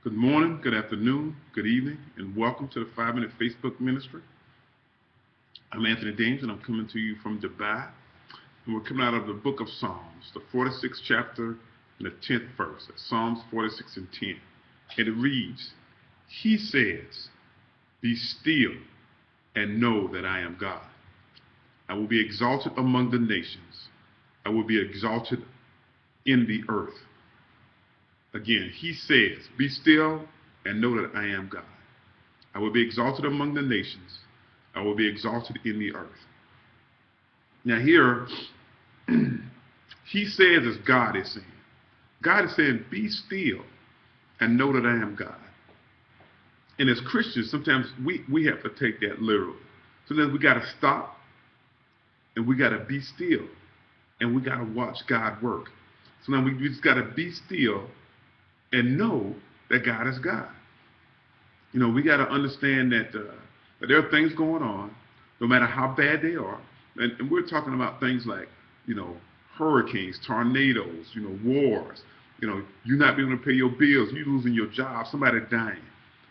Good morning, good afternoon, good evening, and welcome to the 5 Minute Facebook Ministry. I'm Anthony Dames, and I'm coming to you from Dubai. And we're coming out of the book of Psalms, the 46th chapter and the 10th verse. That's Psalms 46 and 10. And it reads, He says, Be still and know that I am God. I will be exalted among the nations. I will be exalted in the earth. Again, he says, Be still and know that I am God. I will be exalted among the nations. I will be exalted in the earth. Now here, he says as God is saying. God is saying, Be still and know that I am God. And as Christians, sometimes we have to take that literally. Sometimes we got to stop and we got to be still and we got to watch God work. Sometimes we just got to be still and know that God is God. You know, we got to understand that there are things going on, no matter how bad they are. And we're talking about things like, hurricanes, tornadoes, wars. You not being able to pay your bills, you losing your job, somebody dying.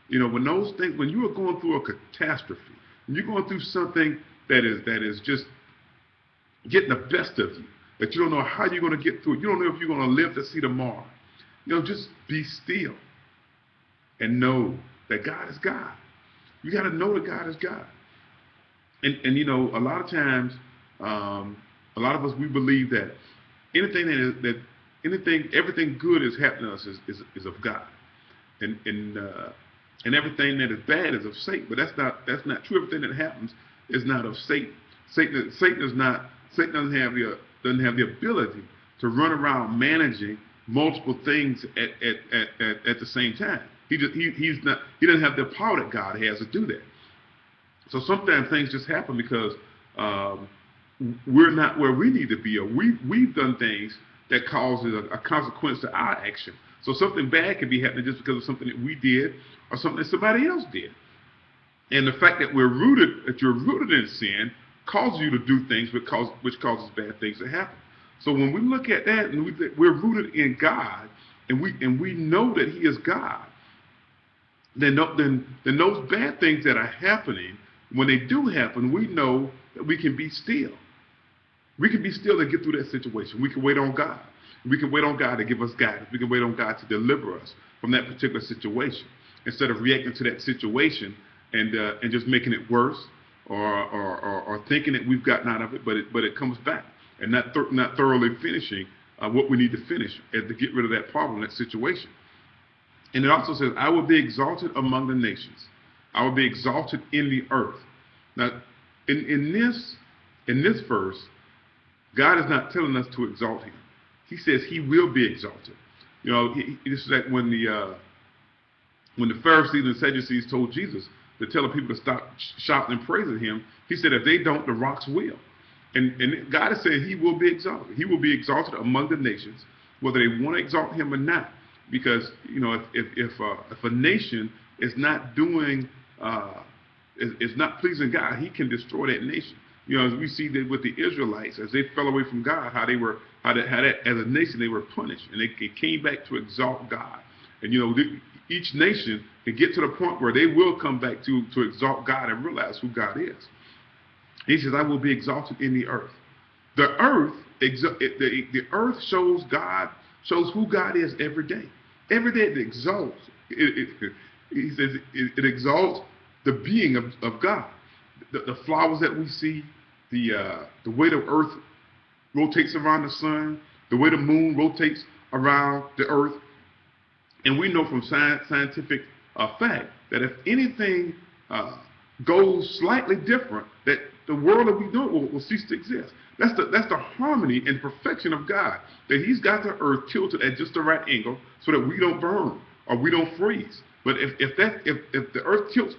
When those things, when you are going through a catastrophe, when you're going through something that is just getting the best of you, that you don't know how you're going to get through it, you don't know if you're going to live to see tomorrow. Just be still and know that God is God. You got to know that God is God. And a lot of times, a lot of us, we believe that everything good is happening to us is of God, and everything that is bad is of Satan. But that's not true. Everything that happens is not of Satan. Satan doesn't have the ability to run around managing multiple things at the same time. He doesn't have the power that God has to do that. So sometimes things just happen because we're not where we need to be, or we've done things that causes a consequence to our action. So something bad can be happening just because of something that we did or something that somebody else did. And the fact that you're rooted in sin causes you to do things which causes bad things to happen. So when we look at that and we're rooted in God and we know that He is God, then those bad things that are happening, when they do happen, we know that we can be still. We can be still and get through that situation. We can wait on God. We can wait on God to give us guidance. We can wait on God to deliver us from that particular situation, instead of reacting to that situation and just making it worse or thinking that we've gotten out of it, but it comes back. And not thoroughly finishing what we need to finish to get rid of that problem, that situation. And it also says, I will be exalted among the nations. I will be exalted in the earth. Now, in this verse, God is not telling us to exalt Him. He says He will be exalted. This is like when the Pharisees and Sadducees told Jesus to tell the people to stop shouting and praising Him. He said, if they don't, the rocks will. And God is saying He will be exalted. He will be exalted among the nations, whether they want to exalt Him or not. Because if a nation is not doing is not pleasing God, He can destroy that nation. As we see that with the Israelites, as they fell away from God, how that as a nation they were punished, and they came back to exalt God. And each nation can get to the point where they will come back to exalt God and realize who God is. He says, I will be exalted in the earth. The earth shows who God is every day. Every day it exalts. He says it exalts the being of God. The flowers that we see, the way the earth rotates around the sun, the way the moon rotates around the earth. And we know from scientific fact that if anything goes slightly different, that the world that we know will cease to exist. That's the harmony and perfection of God, that He's got the earth tilted at just the right angle so that we don't burn or we don't freeze. But if the earth tilts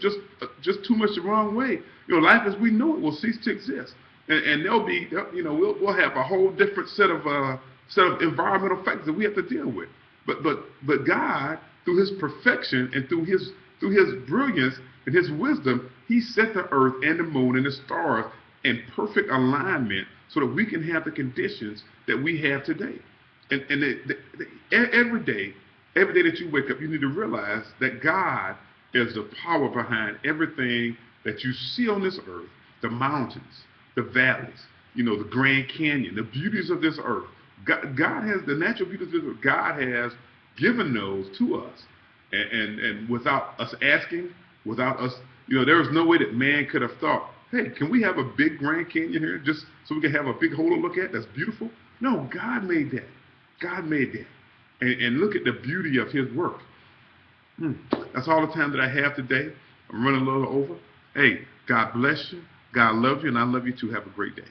just too much the wrong way, life as we know it will cease to exist, and we'll have a whole different set of environmental factors that we have to deal with. But God, through His perfection and through His brilliance and His wisdom, He set the earth and the moon and the stars in perfect alignment so that we can have the conditions that we have today. And every day Every day that you wake up, you need to realize that God is the power behind everything that you see on this earth, the mountains, the valleys, the Grand Canyon, the beauties of this earth. God has the natural beauties of this earth. God has given those to us. And without us asking, without us, there was no way that man could have thought, hey, can we have a big Grand Canyon here just so we can have a big hole to look at that's beautiful? No, God made that. God made that. And look at the beauty of his work. That's all the time that I have today. I'm running a little over. Hey, God bless you. God loves you, and I love you too. Have a great day.